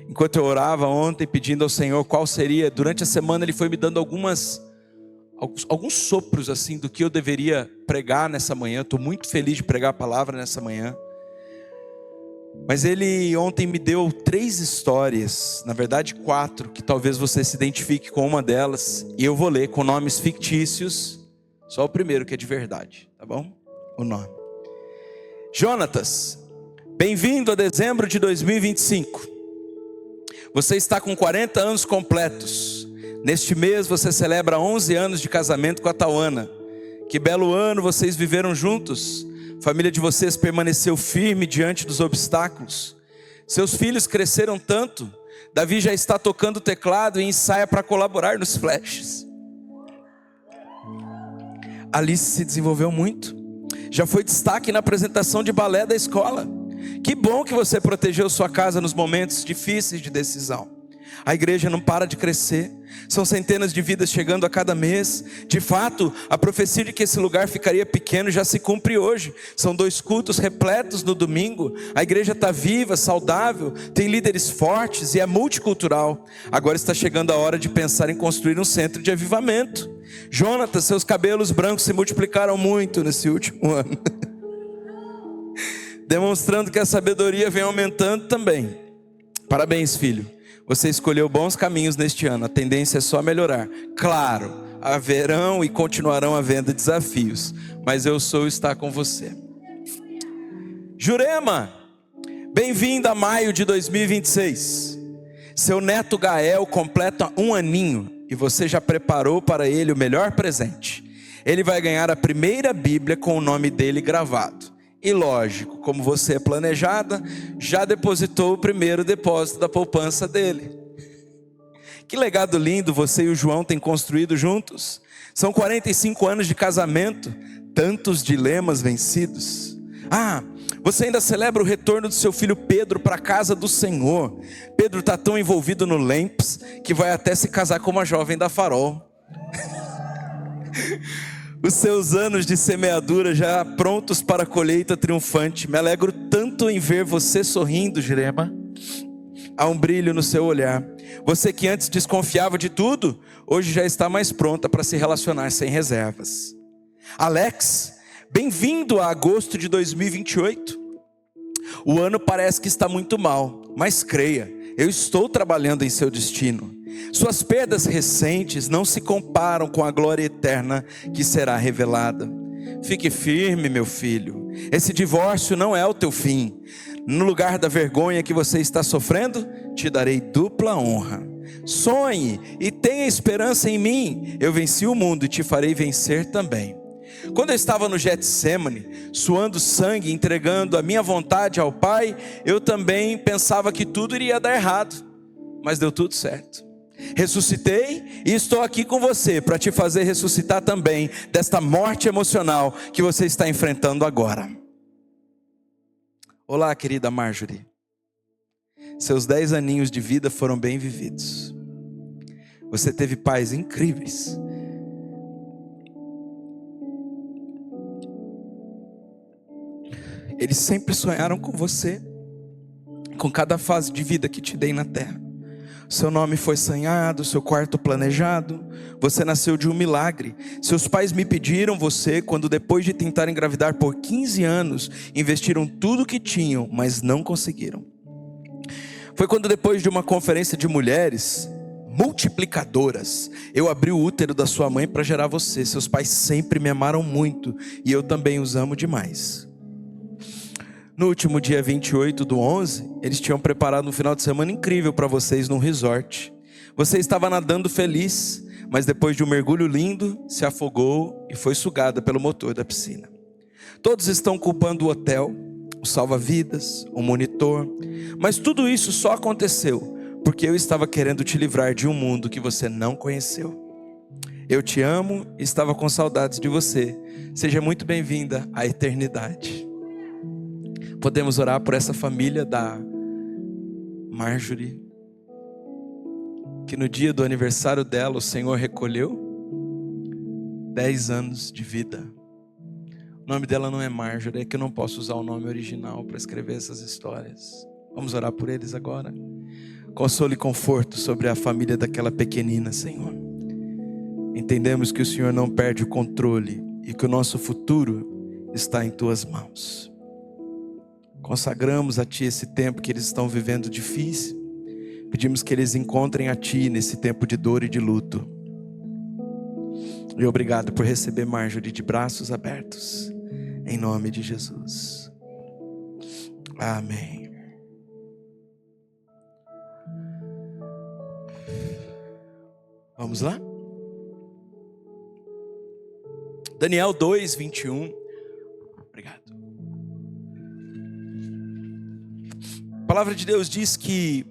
enquanto eu orava ontem pedindo ao Senhor qual seria, durante a semana Ele foi me dando alguns sopros assim do que eu deveria pregar nessa manhã. Estou muito feliz de pregar a palavra nessa manhã. Mas Ele ontem me deu 3 histórias, na verdade 4, que talvez você se identifique com uma delas. E eu vou ler com nomes fictícios, só o primeiro que é de verdade, tá bom? O nome. Jonatas, bem-vindo a dezembro de 2025. Você está com 40 anos completos. Neste mês você celebra 11 anos de casamento com a Tauana. Que belo ano vocês viveram juntos. A família de vocês permaneceu firme diante dos obstáculos. Seus filhos cresceram tanto. Davi já está tocando teclado e ensaia para colaborar nos flashes. Alice se desenvolveu muito. Já foi destaque na apresentação de balé da escola. Que bom que você protegeu sua casa nos momentos difíceis de decisão. A igreja não para de crescer. São centenas de vidas chegando a cada mês. De fato, a profecia de que esse lugar ficaria pequeno já se cumpre hoje. São 2 cultos repletos no domingo. A igreja está viva, saudável, tem líderes fortes e é multicultural. Agora está chegando a hora de pensar em construir um centro de avivamento. Jonatas, seus cabelos brancos se multiplicaram muito nesse último ano, demonstrando que a sabedoria vem aumentando também. Parabéns, filho. Você escolheu bons caminhos neste ano. A tendência é só melhorar. Claro, haverão e continuarão havendo desafios, mas eu sou estar com você. Jurema, bem-vindo a maio de 2026. Seu neto Gael completa 1 aninho e você já preparou para ele o melhor presente. Ele vai ganhar a primeira Bíblia com o nome dele gravado. E lógico, como você é planejada, já depositou o primeiro depósito da poupança dele. Que legado lindo você e o João têm construído juntos. São 45 anos de casamento, tantos dilemas vencidos. Você ainda celebra o retorno do seu filho Pedro para a casa do Senhor. Pedro está tão envolvido no Lamps que vai até se casar com uma jovem da Farol. Os seus anos de semeadura já prontos para a colheita triunfante. Me alegro tanto em ver você sorrindo, Jurema. Há um brilho no seu olhar. Você que antes desconfiava de tudo, hoje já está mais pronta para se relacionar sem reservas. Alex, bem-vindo a agosto de 2028. O ano parece que está muito mal, mas creia, eu estou trabalhando em seu destino. Suas perdas recentes não se comparam com a glória eterna que será revelada. Fique firme, meu filho. Esse divórcio não é o teu fim. No lugar da vergonha que você está sofrendo, te darei dupla honra. Sonhe e tenha esperança em mim. Eu venci o mundo e te farei vencer também. Quando eu estava no Getsemane, suando sangue, entregando a minha vontade ao Pai, eu também pensava que tudo iria dar errado, mas deu tudo certo. Ressuscitei e estou aqui com você para te fazer ressuscitar também desta morte emocional que você está enfrentando agora. Olá, querida Marjorie. Seus 10 aninhos de vida foram bem vividos. Você teve pais incríveis. Eles sempre sonharam com você, com cada fase de vida que te dei na terra. Seu nome foi sonhado, seu quarto planejado. Você nasceu de um milagre. Seus pais me pediram você quando, depois de tentar engravidar por 15 anos, investiram tudo que tinham, mas não conseguiram. Foi quando, depois de uma conferência de mulheres multiplicadoras, eu abri o útero da sua mãe para gerar você. Seus pais sempre me amaram muito e eu também os amo demais. No último dia 28/11, eles tinham preparado um final de semana incrível para vocês num resort. Você estava nadando feliz, mas depois de um mergulho lindo, se afogou e foi sugada pelo motor da piscina. Todos estão culpando o hotel, o salva-vidas, o monitor, mas tudo isso só aconteceu porque eu estava querendo te livrar de um mundo que você não conheceu. Eu te amo e estava com saudades de você. Seja muito bem-vinda à eternidade. Podemos orar por essa família da Marjorie, que no dia do aniversário dela o Senhor recolheu 10 anos de vida. O nome dela não é Marjorie, é que eu não posso usar o nome original para escrever essas histórias. Vamos orar por eles agora. consolo e conforto sobre a família daquela pequenina, Senhor. Entendemos que o Senhor não perde o controle e que o nosso futuro está em Tuas mãos. Consagramos a Ti esse tempo que eles estão vivendo difícil. Pedimos que eles encontrem a Ti nesse tempo de dor e de luto. E obrigado por receber Marjorie de braços abertos. Em nome de Jesus. Amém. Vamos lá? Daniel 2, 21. Obrigado. A palavra de Deus diz que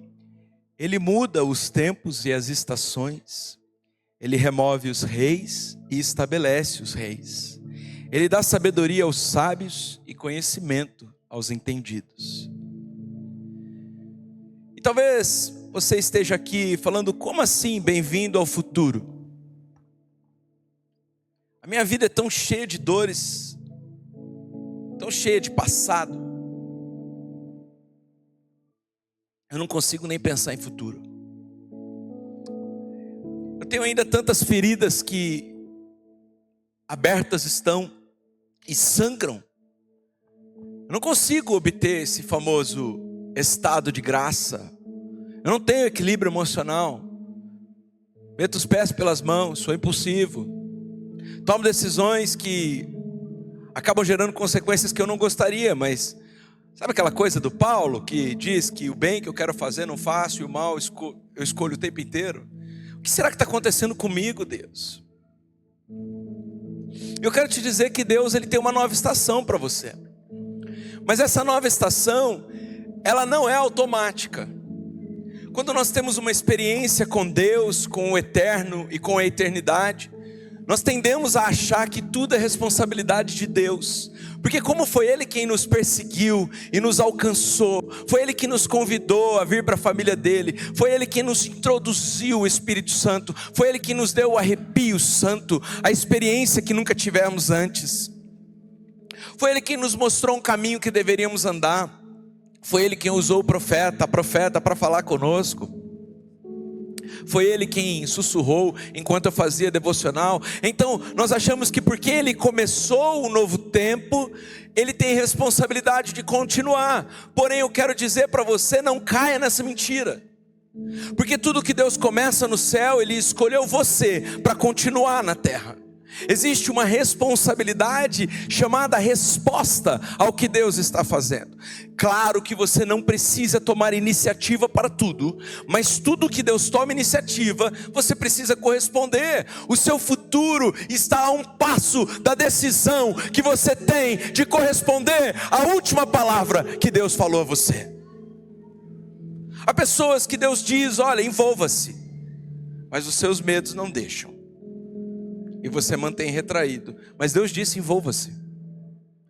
Ele muda os tempos e as estações. Ele remove os reis e estabelece os reis. Ele dá sabedoria aos sábios e conhecimento aos entendidos. E talvez você esteja aqui falando, como assim bem-vindo ao futuro? A minha vida é tão cheia de dores, tão cheia de passado. Eu não consigo nem pensar em futuro. Eu tenho ainda tantas feridas que abertas estão e sangram. Eu não consigo obter esse famoso estado de graça. Eu não tenho equilíbrio emocional. Meto os pés pelas mãos, sou impulsivo. Tomo decisões que acabam gerando consequências que eu não gostaria, mas sabe aquela coisa do Paulo que diz que o bem que eu quero fazer não faço e o mal eu escolho o tempo inteiro? O que será que está acontecendo comigo, Deus? Eu quero te dizer que Deus ele tem uma nova estação para você. Mas essa nova estação, ela não é automática. Quando nós temos uma experiência com Deus, com o eterno e com a eternidade, nós tendemos a achar que tudo é responsabilidade de Deus. Porque como foi Ele quem nos perseguiu e nos alcançou, foi Ele que nos convidou a vir para a família dEle, foi Ele que nos introduziu o Espírito Santo, foi Ele que nos deu o arrepio santo, a experiência que nunca tivemos antes. Foi Ele quem nos mostrou um caminho que deveríamos andar, foi Ele quem usou a profeta para falar conosco. Foi Ele quem sussurrou enquanto eu fazia devocional. Então nós achamos que porque Ele começou um novo tempo, Ele tem responsabilidade de continuar. Porém eu quero dizer para você, não caia nessa mentira. Porque tudo que Deus começa no céu, Ele escolheu você para continuar na terra. Existe uma responsabilidade chamada resposta ao que Deus está fazendo. Claro que você não precisa tomar iniciativa para tudo, mas tudo que Deus toma iniciativa, você precisa corresponder. O seu futuro está a um passo da decisão que você tem de corresponder à última palavra que Deus falou a você. Há pessoas que Deus diz, olha, envolva-se, mas os seus medos não deixam. E você mantém retraído. Mas Deus disse, envolva-se.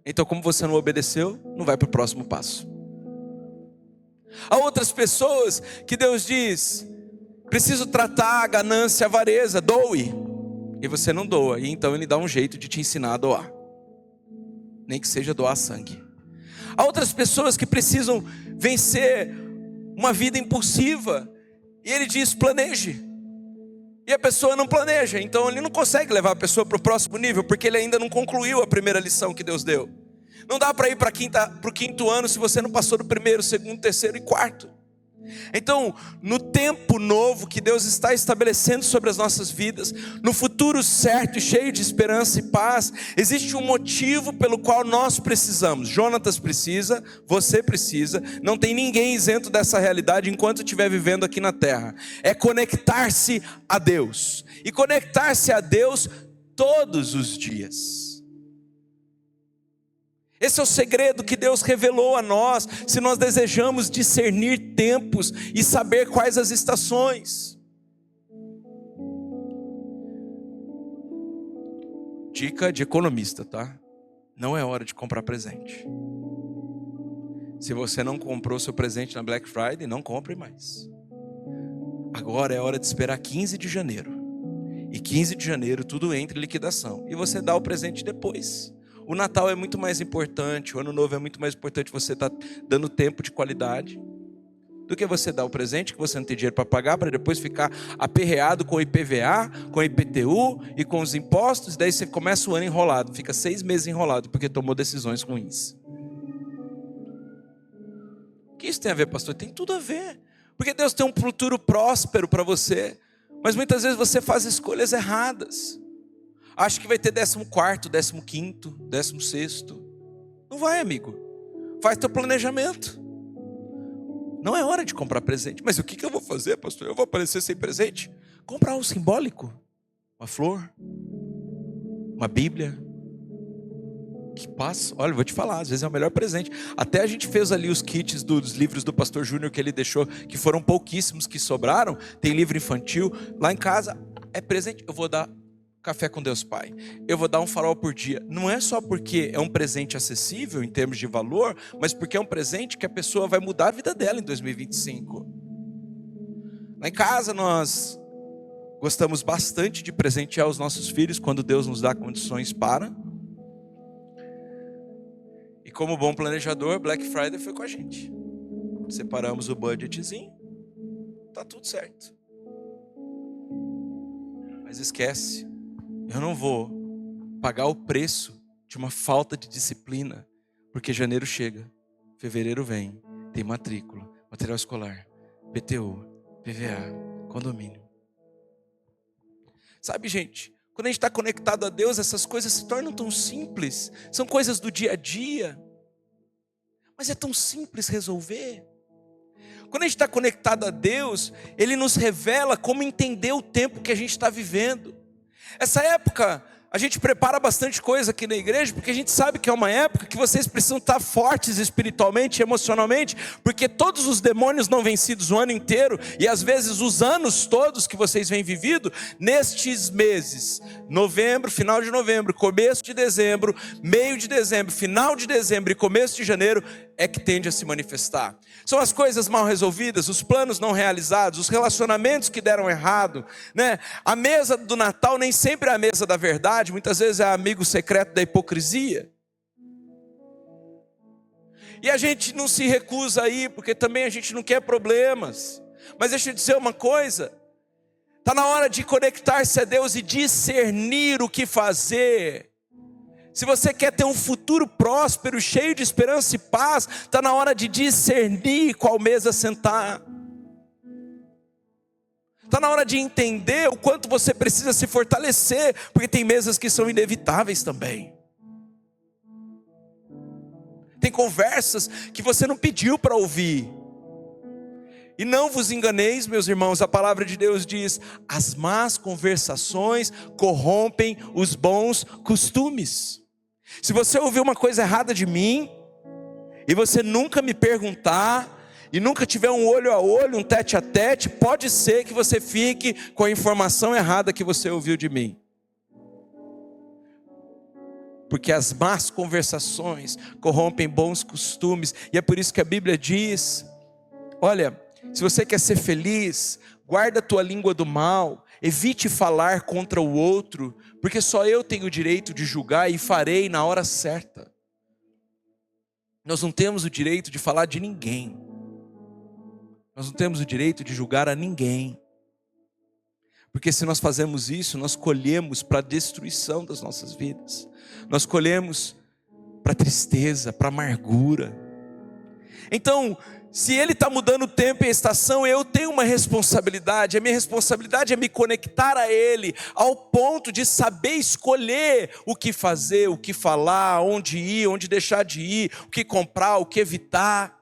Então como você não obedeceu, não vai para o próximo passo. Há outras pessoas que Deus diz, preciso tratar a ganância, a avareza, doe. E você não doa, e então Ele dá um jeito de te ensinar a doar. Nem que seja doar sangue. Há outras pessoas que precisam vencer uma vida impulsiva. E Ele diz, planeje. E a pessoa não planeja, então Ele não consegue levar a pessoa para o próximo nível, porque Ele ainda não concluiu a primeira lição que Deus deu. Não dá para ir para o quinto ano se você não passou do primeiro, segundo, terceiro e quarto. Então, no tempo novo que Deus está estabelecendo sobre as nossas vidas, no futuro certo e cheio de esperança e paz, existe um motivo pelo qual nós precisamos. Jonatas precisa, você precisa, não tem ninguém isento dessa realidade enquanto estiver vivendo aqui na terra. É conectar-se a Deus, e conectar-se a Deus todos os dias. Esse é o segredo que Deus revelou a nós, se nós desejamos discernir tempos e saber quais as estações. Dica de economista, tá? Não é hora de comprar presente. Se você não comprou seu presente na Black Friday, não compre mais. Agora é hora de esperar 15 de janeiro. E 15 de janeiro tudo entra em liquidação. E você dá o presente depois. O Natal é muito mais importante, o Ano Novo é muito mais importante, você estar dando tempo de qualidade. do que você dar o presente que você não tem dinheiro para pagar, para depois ficar aperreado com o IPVA, com o IPTU e com os impostos. Daí você começa o ano enrolado, fica 6 meses enrolado porque tomou decisões ruins. O que isso tem a ver, pastor? Tem tudo a ver. Porque Deus tem um futuro próspero para você, mas muitas vezes você faz escolhas erradas. Acha que vai ter 14º, 15º, 16º. Não vai, amigo. Faz teu planejamento. Não é hora de comprar presente. Mas o que eu vou fazer, pastor? Eu vou aparecer sem presente? Comprar um simbólico. Uma flor. Uma Bíblia. Que passa. Olha, eu vou te falar, às vezes é o melhor presente. Até a gente fez ali os kits dos livros do pastor Júnior que ele deixou, que foram pouquíssimos que sobraram. Tem livro infantil. Lá em casa, é presente. Eu vou dar café com Deus Pai. Eu vou dar um farol por dia. Não é só porque é um presente acessível em termos de valor, mas porque é um presente que a pessoa vai mudar a vida dela em 2025. Lá em casa nós gostamos bastante de presentear os nossos filhos quando Deus nos dá condições para. E como bom planejador, Black Friday foi com a gente. Separamos o budgetzinho. Tá tudo certo. Mas esquece. Eu não vou pagar o preço de uma falta de disciplina, porque janeiro chega, fevereiro vem, tem matrícula, material escolar, PTU, PVA, condomínio. Sabe, gente, quando a gente está conectado a Deus, essas coisas se tornam tão simples, são coisas do dia a dia, mas é tão simples resolver. Quando a gente está conectado a Deus, Ele nos revela como entender o tempo que a gente está vivendo. Essa época, a gente prepara bastante coisa aqui na igreja, porque a gente sabe que é uma época que vocês precisam estar fortes espiritualmente e emocionalmente, porque todos os demônios não vencidos o ano inteiro, e às vezes os anos todos que vocês vêm vivido, nestes meses, novembro, final de novembro, começo de dezembro, meio de dezembro, final de dezembro e começo de janeiro, é que tende a se manifestar. São as coisas mal resolvidas, os planos não realizados, os relacionamentos que deram errado, né? A mesa do Natal nem sempre é a mesa da verdade, muitas vezes é amigo secreto da hipocrisia. E a gente não se recusa a ir, porque também a gente não quer problemas. Mas deixa eu dizer uma coisa, está na hora de conectar-se a Deus e discernir o que fazer. Se você quer ter um futuro próspero, cheio de esperança e paz, está na hora de discernir qual mesa sentar. Está na hora de entender o quanto você precisa se fortalecer, porque tem mesas que são inevitáveis também. Tem conversas que você não pediu para ouvir. E não vos enganeis, meus irmãos, a palavra de Deus diz: as más conversações corrompem os bons costumes. Se você ouvir uma coisa errada de mim, e você nunca me perguntar, e nunca tiver um olho a olho, um tete a tete, pode ser que você fique com a informação errada que você ouviu de mim. Porque as más conversações corrompem bons costumes, e é por isso que a Bíblia diz: olha, se você quer ser feliz, guarda a tua língua do mal, evite falar contra o outro, porque só eu tenho o direito de julgar e farei na hora certa. Nós não temos o direito de falar de ninguém. Nós não temos o direito de julgar a ninguém. Porque se nós fazemos isso, nós colhemos para a destruição das nossas vidas. Nós colhemos para tristeza, para amargura. Então, se Ele está mudando o tempo e a estação, eu tenho uma responsabilidade. A minha responsabilidade é me conectar a Ele, ao ponto de saber escolher o que fazer, o que falar, onde ir, onde deixar de ir, o que comprar, o que evitar.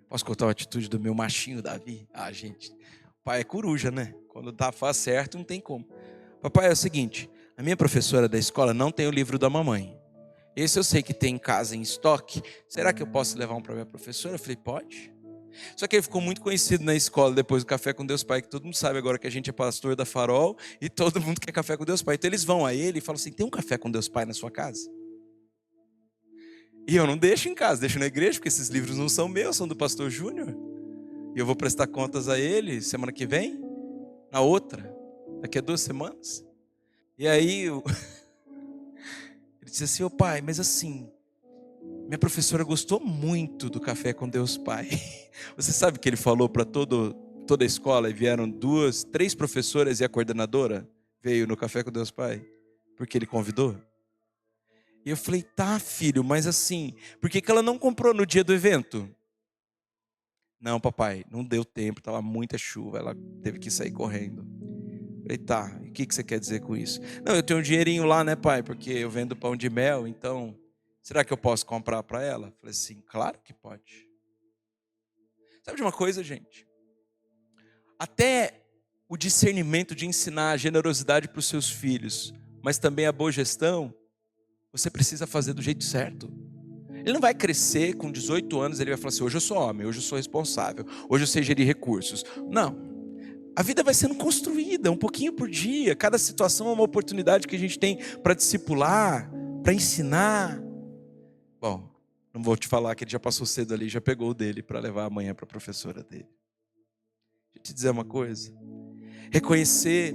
Posso contar uma atitude do meu machinho Davi? Ah, gente, o pai é coruja, né? Quando faz certo, não tem como. Papai, é o seguinte, a minha professora da escola não tem o livro da mamãe. Esse eu sei que tem em casa em estoque. Será que eu posso levar um para minha professora? Eu falei, pode. Só que ele ficou muito conhecido na escola depois do Café com Deus Pai, que todo mundo sabe agora que a gente é pastor da Farol e todo mundo quer Café com Deus Pai. Então eles vão a ele e falam assim, tem um Café com Deus Pai na sua casa? E eu não deixo em casa, deixo na igreja, porque esses livros não são meus, são do pastor Júnior. E eu vou prestar contas a ele semana que vem, na outra, daqui a 2 semanas. E aí... Ele disse assim, ô pai, mas assim, Minha professora gostou muito do Café com Deus Pai. Você sabe que ele falou para toda a escola, e vieram 3 professoras e a coordenadora veio no Café com Deus Pai, porque ele convidou. E eu falei, tá filho, mas assim, por que ela não comprou no dia do evento? Não, papai, não deu tempo, estava muita chuva, ela teve que sair correndo. Eu falei, tá, e o que você quer dizer com isso? Não, eu tenho um dinheirinho lá, né, pai, porque eu vendo pão de mel, então, será que eu posso comprar para ela? Eu falei assim, claro que pode. Sabe de uma coisa, gente? Até o discernimento de ensinar a generosidade para os seus filhos, mas também a boa gestão, você precisa fazer do jeito certo. Ele não vai crescer com 18 anos, ele vai falar assim, hoje eu sou homem, hoje eu sou responsável, hoje eu sei gerir recursos. Não. A vida vai sendo construída, um pouquinho por dia. Cada situação é uma oportunidade que a gente tem para discipular, para ensinar. Bom, não vou te falar que ele já passou cedo ali, já pegou o dele para levar amanhã para a professora dele. Deixa eu te dizer uma coisa. Reconhecer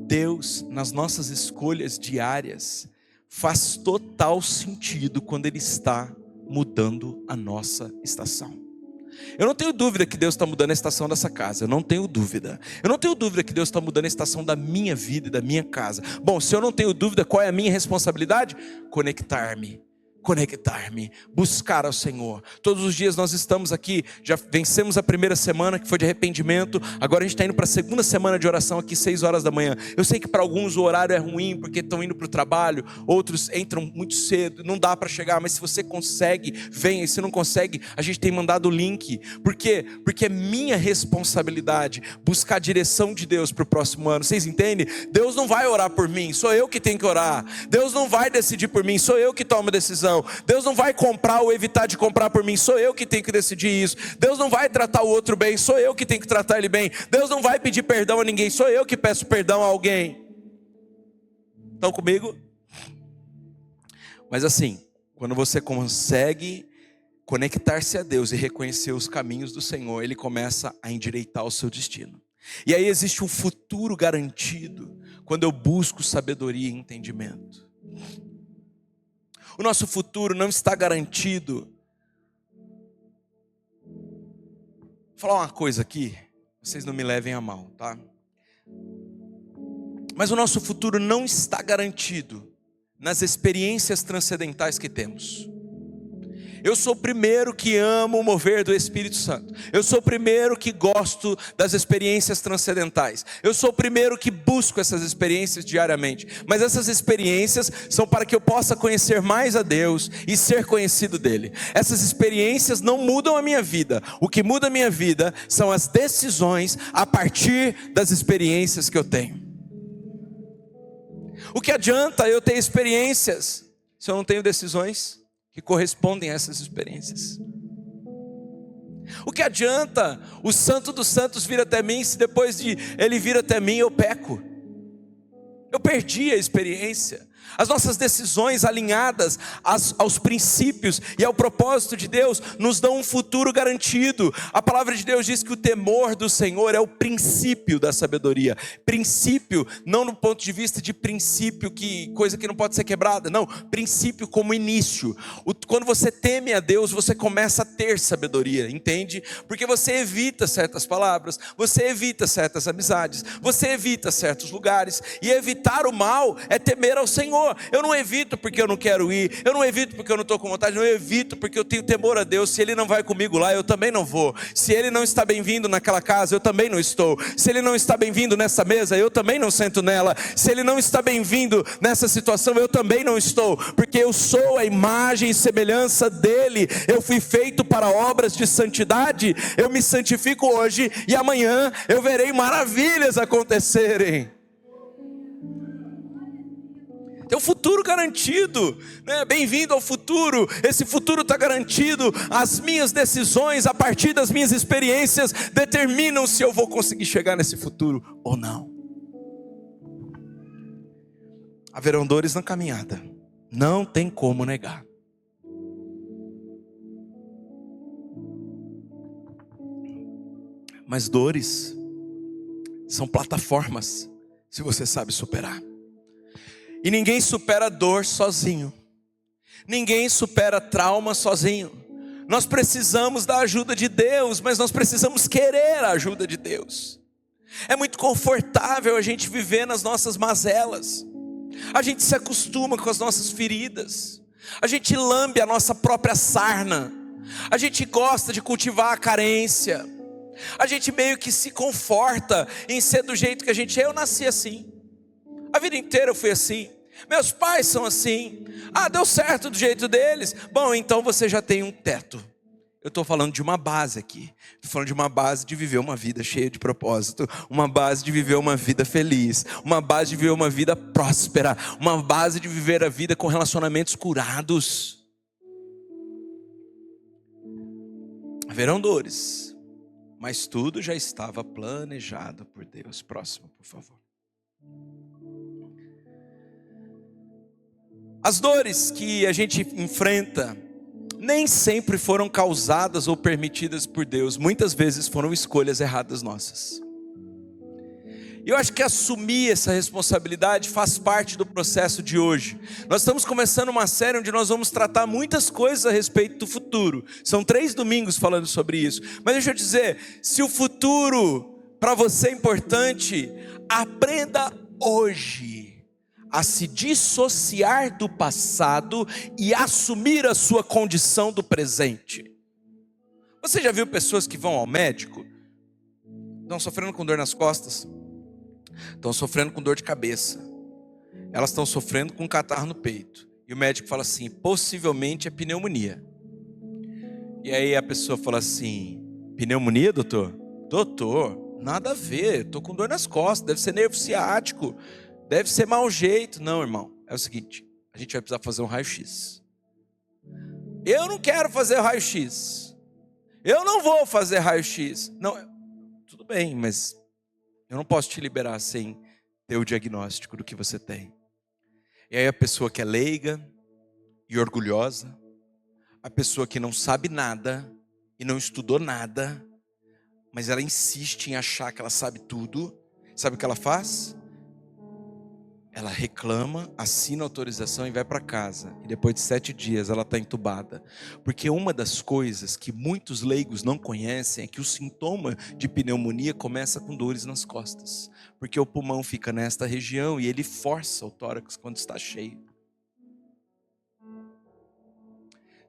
Deus nas nossas escolhas diárias faz total sentido quando Ele está mudando a nossa estação. Eu não tenho dúvida que Deus está mudando a estação dessa casa. Eu não tenho dúvida. Eu não tenho dúvida que Deus está mudando a estação da minha vida e da minha casa. Bom, se eu não tenho dúvida, qual é a minha responsabilidade? Conectar-me, buscar ao Senhor. Todos os dias nós estamos aqui, já vencemos a primeira semana que foi de arrependimento, agora a gente está indo para a segunda semana de oração aqui, 6 horas da manhã. Eu sei que para alguns o horário é ruim, porque estão indo para o trabalho, outros entram muito cedo, não dá para chegar, mas se você consegue, venha, e se não consegue, a gente tem mandado o link. Por quê? Porque é minha responsabilidade buscar a direção de Deus para o próximo ano. Vocês entendem? Deus não vai orar por mim, sou eu que tenho que orar. Deus não vai decidir por mim, sou eu que tomo a decisão. Deus não vai comprar ou evitar de comprar por mim, sou eu que tenho que decidir isso. Deus não vai tratar o outro bem, sou eu que tenho que tratar ele bem. Deus não vai pedir perdão a ninguém, sou eu que peço perdão a alguém. Estão comigo? Mas assim, quando você consegue conectar-se a Deus e reconhecer os caminhos do Senhor, Ele começa a endireitar o seu destino. E aí existe um futuro garantido quando eu busco sabedoria e entendimento. O nosso futuro não está garantido. Vou falar uma coisa aqui, vocês não me levem a mal, tá? Mas o nosso futuro não está garantido nas experiências transcendentais que temos. Eu sou o primeiro que amo o mover do Espírito Santo. Eu sou o primeiro que gosto das experiências transcendentais. Eu sou o primeiro que busco essas experiências diariamente. Mas essas experiências são para que eu possa conhecer mais a Deus e ser conhecido dEle. Essas experiências não mudam a minha vida. O que muda a minha vida são as decisões a partir das experiências que eu tenho. O que adianta eu ter experiências se eu não tenho decisões que correspondem a essas experiências? O que adianta o Santo dos Santos vir até mim se depois de ele vir até mim eu peco? Eu perdi a experiência. As nossas decisões alinhadas aos princípios e ao propósito de Deus nos dão um futuro garantido. A palavra de Deus diz que o temor do Senhor é o princípio da sabedoria. Princípio, não no ponto de vista de princípio, coisa que não pode ser quebrada. Não, princípio como início. Quando você teme a Deus, você começa a ter sabedoria, entende? Porque você evita certas palavras, você evita certas amizades, você evita certos lugares. E evitar o mal é temer ao Senhor. Eu não evito porque eu não quero ir, eu não evito porque eu não estou com vontade, eu evito porque eu tenho temor a Deus. Se Ele não vai comigo lá, eu também não vou. Se Ele não está bem-vindo naquela casa, eu também não estou. Se Ele não está bem-vindo nessa mesa, eu também não sento nela. Se Ele não está bem-vindo nessa situação, eu também não estou. Porque eu sou a imagem e semelhança dEle. Eu fui feito para obras de santidade. Eu me santifico hoje e amanhã eu verei maravilhas acontecerem. Tem um futuro garantido, né? Bem-vindo ao futuro. Esse futuro está garantido. As minhas decisões, a partir das minhas experiências, determinam se eu vou conseguir chegar nesse futuro ou não. Haverão dores na caminhada, não tem como negar. Mas dores são plataformas, se você sabe superar. E ninguém supera a dor sozinho. Ninguém supera trauma sozinho. Nós precisamos da ajuda de Deus, mas nós precisamos querer a ajuda de Deus. É muito confortável a gente viver nas nossas mazelas. A gente se acostuma com as nossas feridas. A gente lambe a nossa própria sarna. A gente gosta de cultivar a carência. A gente meio que se conforta em ser do jeito que a gente é. Eu nasci assim. A vida inteira eu fui assim. Meus pais são assim. Deu certo do jeito deles. Bom, então você já tem um teto. Eu estou falando de uma base aqui. Estou falando de uma base de viver uma vida cheia de propósito. Uma base de viver uma vida feliz. Uma base de viver uma vida próspera. Uma base de viver a vida com relacionamentos curados. Haverão dores, mas tudo já estava planejado por Deus. Próximo, por favor. As dores que a gente enfrenta nem sempre foram causadas ou permitidas por Deus. Muitas vezes foram escolhas erradas nossas. E eu acho que assumir essa responsabilidade faz parte do processo de hoje. Nós estamos começando uma série onde nós vamos tratar muitas coisas a respeito do futuro. São 3 domingos falando sobre isso. Mas deixa eu dizer, se o futuro para você é importante, aprenda hoje a se dissociar do passado e assumir a sua condição do presente. Você já viu pessoas que vão ao médico, estão sofrendo com dor nas costas, estão sofrendo com dor de cabeça, elas estão sofrendo com catarro no peito, e o médico fala assim, possivelmente é pneumonia. E aí a pessoa fala assim, pneumonia, doutor? Doutor, nada a ver, estou com dor nas costas, deve ser nervo ciático, deve ser mau jeito. Não, irmão, é o seguinte, a gente vai precisar fazer um raio-x. Eu não quero fazer raio-x. Eu não vou fazer raio-x. Não, tudo bem, mas eu não posso te liberar sem ter o diagnóstico do que você tem. E aí a pessoa que é leiga e orgulhosa, a pessoa que não sabe nada e não estudou nada, mas ela insiste em achar que ela sabe tudo, sabe o que ela faz? Ela reclama, assina a autorização e vai para casa. E depois de 7 dias ela está entubada. Porque uma das coisas que muitos leigos não conhecem é que o sintoma de pneumonia começa com dores nas costas. Porque o pulmão fica nesta região e ele força o tórax quando está cheio.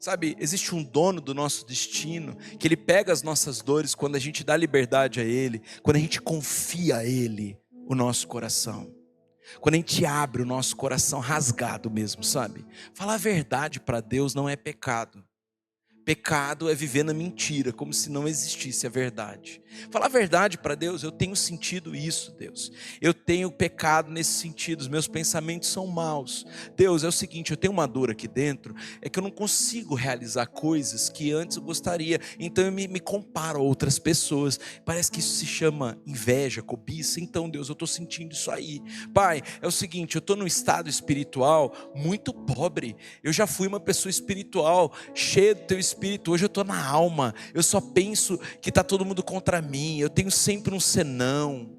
Sabe, existe um dono do nosso destino, que ele pega as nossas dores quando a gente dá liberdade a ele, quando a gente confia a ele o nosso coração. Quando a gente abre o nosso coração rasgado mesmo, sabe? Falar a verdade para Deus não é pecado. Pecado é viver na mentira, como se não existisse a verdade. Falar a verdade para Deus, eu tenho sentido isso, Deus. Eu tenho pecado nesse sentido, os meus pensamentos são maus. Deus, é o seguinte, eu tenho uma dor aqui dentro, é que eu não consigo realizar coisas que antes eu gostaria. Então eu me comparo a outras pessoas. Parece que isso se chama inveja, cobiça. Então, Deus, eu estou sentindo isso aí. Pai, é o seguinte, eu estou num estado espiritual muito pobre. Eu já fui uma pessoa espiritual, cheia do teu espírito. Hoje eu estou na alma, eu só penso que está todo mundo contra mim, eu tenho sempre um senão.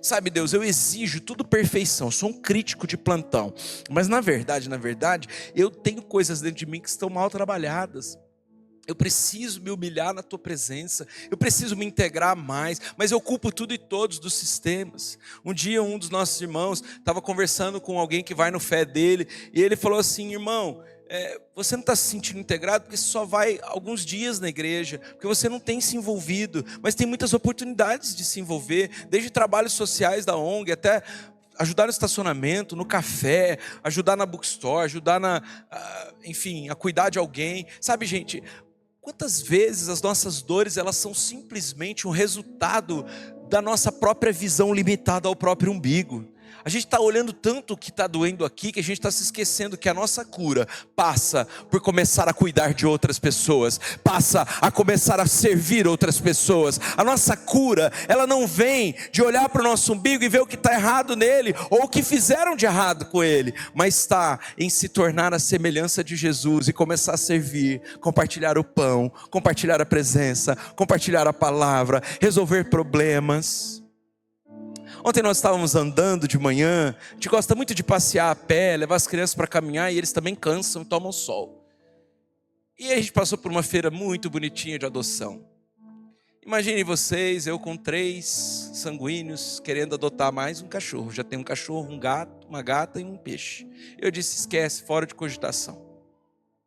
Sabe, Deus, eu exijo tudo perfeição, eu sou um crítico de plantão, mas na verdade, eu tenho coisas dentro de mim que estão mal trabalhadas. Eu preciso me humilhar na tua presença, eu preciso me integrar mais, mas eu culpo tudo e todos dos sistemas. Um dia um dos nossos irmãos estava conversando com alguém que vai no fé dele, e ele falou assim, irmão, você não está se sentindo integrado porque você só vai alguns dias na igreja, porque você não tem se envolvido, mas tem muitas oportunidades de se envolver, desde trabalhos sociais da ONG, até ajudar no estacionamento, no café, ajudar na bookstore, ajudar enfim, a cuidar de alguém. Sabe, gente, quantas vezes as nossas dores, elas são simplesmente um resultado da nossa própria visão limitada ao próprio umbigo. A gente está olhando tanto o que está doendo aqui, que a gente está se esquecendo que a nossa cura passa por começar a cuidar de outras pessoas, passa a começar a servir outras pessoas. A nossa cura, ela não vem de olhar para o nosso umbigo e ver o que está errado nele, ou o que fizeram de errado com ele, mas está em se tornar a semelhança de Jesus e começar a servir, compartilhar o pão, compartilhar a presença, compartilhar a palavra, resolver problemas. Ontem nós estávamos andando de manhã, a gente gosta muito de passear a pé, levar as crianças para caminhar e eles também cansam e tomam sol. E a gente passou por uma feira muito bonitinha de adoção. Imaginem vocês, eu com 3 sanguíneos querendo adotar mais um cachorro. Já tem um cachorro, um gato, uma gata e um peixe. Eu disse, esquece, fora de cogitação.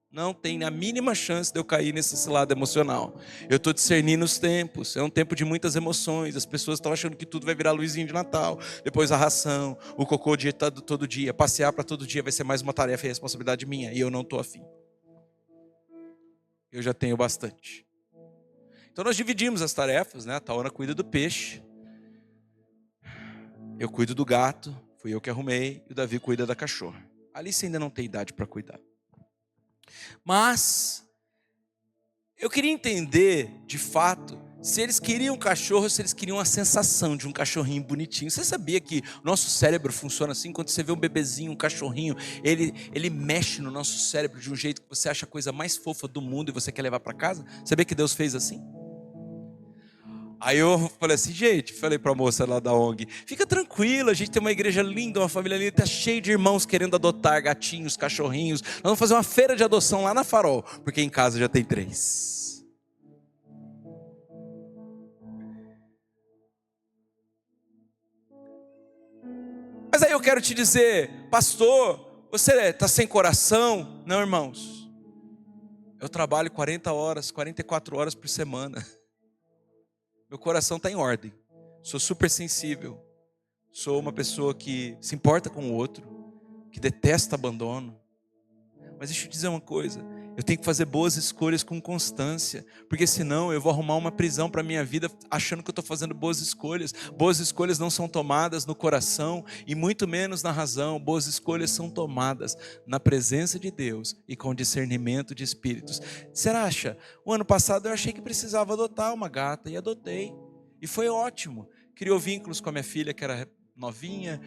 Não tem a mínima chance de eu cair nesse lado emocional. Eu estou discernindo os tempos. É um tempo de muitas emoções. As pessoas estão achando que tudo vai virar luzinho de Natal. Depois a ração, o cocô dietado todo dia. Passear para todo dia vai ser mais uma tarefa e responsabilidade minha. E eu não estou afim. Eu já tenho bastante. Então nós dividimos as tarefas, né? A Taona cuida do peixe. Eu cuido do gato. Fui eu que arrumei. E o Davi cuida da cachorra. A Alice ainda não tem idade para cuidar. Mas eu queria entender, de fato, se eles queriam um cachorro, se eles queriam a sensação de um cachorrinho bonitinho. Você sabia que o nosso cérebro funciona assim? Quando você vê um bebezinho, um cachorrinho, ele mexe no nosso cérebro de um jeito que você acha a coisa mais fofa do mundo e você quer levar para casa? Sabia que Deus fez assim? Aí eu falei assim, gente, falei para a moça lá da ONG, fica tranquila, a gente tem uma igreja linda, uma família linda, está cheio de irmãos querendo adotar gatinhos, cachorrinhos. Nós vamos fazer uma feira de adoção lá na Farol, porque em casa já tem 3. Mas aí eu quero te dizer, pastor, você está sem coração? Não, irmãos, eu trabalho 40 horas, 44 horas por semana. Meu coração está em ordem, sou super sensível, sou uma pessoa que se importa com o outro, que detesta abandono. Mas deixa eu te dizer uma coisa, eu tenho que fazer boas escolhas com constância, porque senão eu vou arrumar uma prisão para a minha vida achando que eu estou fazendo boas escolhas. Boas escolhas não são tomadas no coração e muito menos na razão. Boas escolhas são tomadas na presença de Deus e com discernimento de espíritos. Você acha? O ano passado eu achei que precisava adotar uma gata e adotei. E foi ótimo. Criou vínculos com a minha filha que era novinha,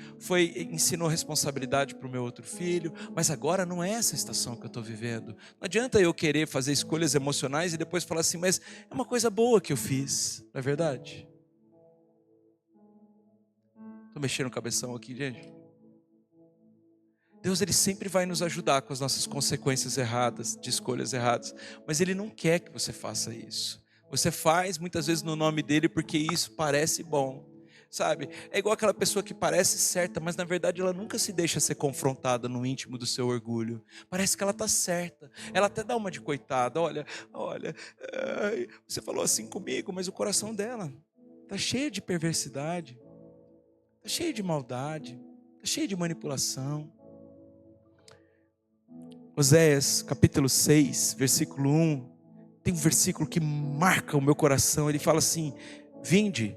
ensinou responsabilidade para o meu outro filho, mas agora não é essa estação que eu estou vivendo. Não adianta eu querer fazer escolhas emocionais e depois falar assim, mas é uma coisa boa que eu fiz, não é verdade? Estou mexendo o cabeção aqui, gente. Deus, Ele sempre vai nos ajudar com as nossas consequências erradas, de escolhas erradas, mas Ele não quer que você faça isso. Você faz muitas vezes no nome dEle porque isso parece bom. Sabe, é igual aquela pessoa que parece certa, mas na verdade ela nunca se deixa ser confrontada no íntimo do seu orgulho. Parece que ela está certa, ela até dá uma de coitada, olha, você falou assim comigo, mas o coração dela está cheio de perversidade, está cheio de maldade, está cheio de manipulação. Oséias capítulo 6, versículo 1, tem um versículo que marca o meu coração, ele fala assim, vinde,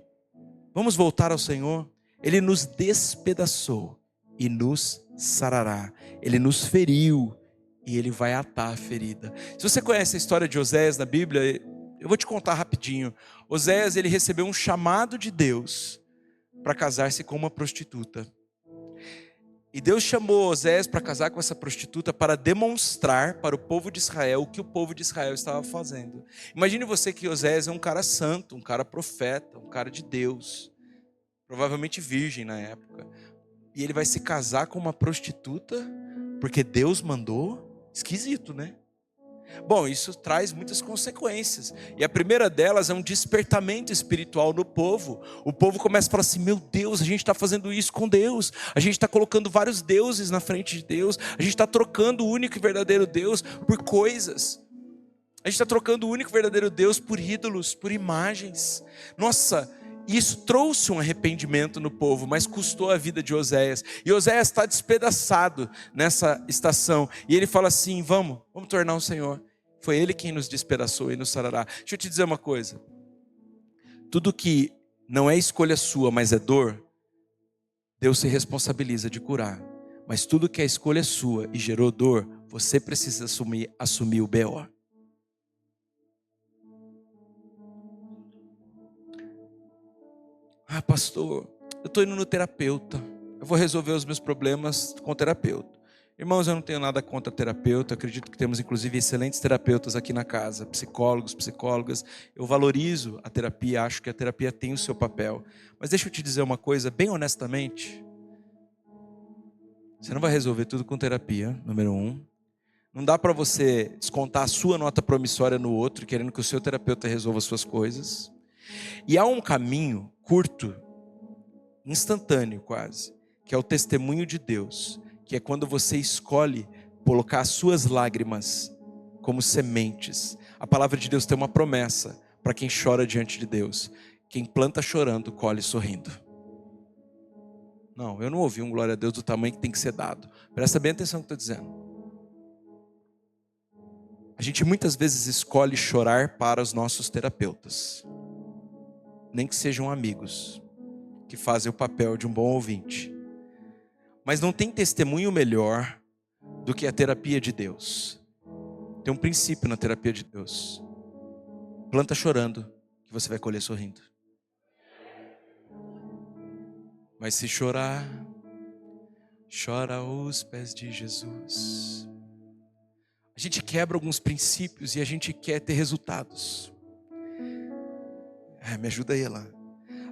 vamos voltar ao Senhor. Ele nos despedaçou e nos sarará. Ele nos feriu e Ele vai atar a ferida. Se você conhece a história de Oséias na Bíblia, eu vou te contar rapidinho. Oséias, ele recebeu um chamado de Deus para casar-se com uma prostituta. E Deus chamou Oséias para casar com essa prostituta para demonstrar para o povo de Israel o que o povo de Israel estava fazendo. Imagine você que Oséias é um cara santo, um cara profeta, um cara de Deus, provavelmente virgem na época. E ele vai se casar com uma prostituta porque Deus mandou? Esquisito, né? Bom, isso traz muitas consequências. E a primeira delas é um despertamento espiritual no povo. O povo começa a falar assim, meu Deus, a gente está fazendo isso com Deus. A gente está colocando vários deuses na frente de Deus. A gente está trocando o único e verdadeiro Deus por coisas. A gente está trocando o único e verdadeiro Deus por ídolos, por imagens. Nossa, isso trouxe um arrependimento no povo, mas custou a vida de Oséias. E Oséias está despedaçado nessa estação. E ele fala assim, vamos tornar o Senhor. Foi Ele quem nos despedaçou e nos sarará. Deixa eu te dizer uma coisa. Tudo que não é escolha sua, mas é dor, Deus se responsabiliza de curar. Mas tudo que é escolha sua e gerou dor, você precisa assumir o BO. Ah, pastor, eu estou indo no terapeuta. Eu vou resolver os meus problemas com o terapeuta. Irmãos, eu não tenho nada contra terapeuta, acredito que temos inclusive excelentes terapeutas aqui na casa, psicólogos, psicólogas. Eu valorizo a terapia, acho que a terapia tem o seu papel. Mas deixa eu te dizer uma coisa, bem honestamente. Você não vai resolver tudo com terapia, número 1. Não dá para você descontar a sua nota promissória no outro, querendo que o seu terapeuta resolva as suas coisas. E há um caminho curto, instantâneo quase, que é o testemunho de Deus, que é quando você escolhe colocar as suas lágrimas como sementes. A palavra de Deus tem uma promessa para quem chora diante de Deus: quem planta chorando, colhe sorrindo. Não, eu não ouvi um glória a Deus do tamanho que tem que ser dado. Presta bem atenção no que eu estou dizendo. A gente muitas vezes escolhe chorar para os nossos terapeutas, nem que sejam amigos, que fazem o papel de um bom ouvinte. Mas não tem testemunho melhor do que a terapia de Deus. Tem um princípio na terapia de Deus: planta chorando, que você vai colher sorrindo. Mas se chorar, chora aos pés de Jesus. A gente quebra alguns princípios e a gente quer ter resultados. Me ajuda aí, Elan.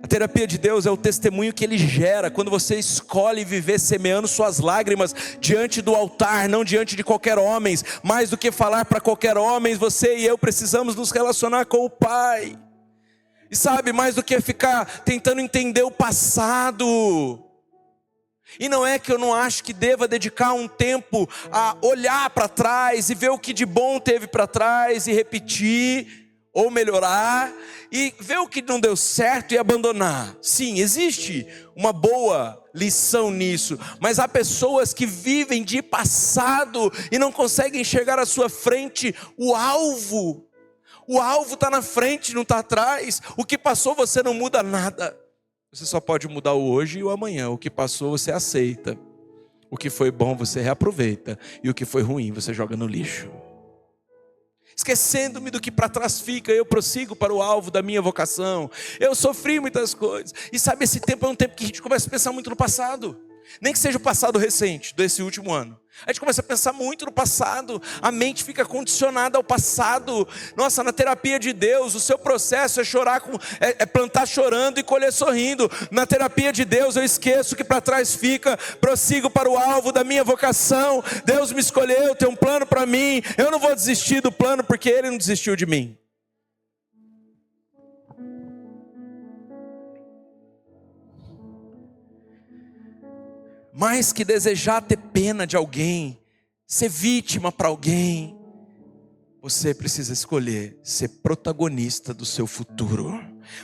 A terapia de Deus é o testemunho que Ele gera quando você escolhe viver semeando suas lágrimas diante do altar, não diante de qualquer homem. Mais do que falar para qualquer homem, você e eu precisamos nos relacionar com o Pai. E sabe, mais do que ficar tentando entender o passado. E não é que eu não acho que deva dedicar um tempo a olhar para trás e ver o que de bom teve para trás e repetir ou melhorar, e ver o que não deu certo e abandonar. Sim, existe uma boa lição nisso, mas há pessoas que vivem de passado e não conseguem enxergar à sua frente o alvo. O alvo está na frente, não está atrás. O que passou você não muda nada. Você só pode mudar o hoje e o amanhã. O que passou você aceita. O que foi bom você reaproveita. E o que foi ruim você joga no lixo. Esquecendo-me do que para trás fica, eu prossigo para o alvo da minha vocação. Eu sofri muitas coisas. E sabe, esse tempo é um tempo que a gente começa a pensar muito no passado. Nem que seja o passado recente, desse último ano. A gente começa a pensar muito no passado. A mente fica condicionada ao passado. Nossa, na terapia de Deus, o seu processo é chorar é plantar chorando e colher sorrindo. Na terapia de Deus eu esqueço que para trás fica, prossigo para o alvo da minha vocação. Deus me escolheu, tem um plano para mim. Eu não vou desistir do plano porque Ele não desistiu de mim. Mais que desejar ter pena de alguém, ser vítima para alguém, você precisa escolher ser protagonista do seu futuro.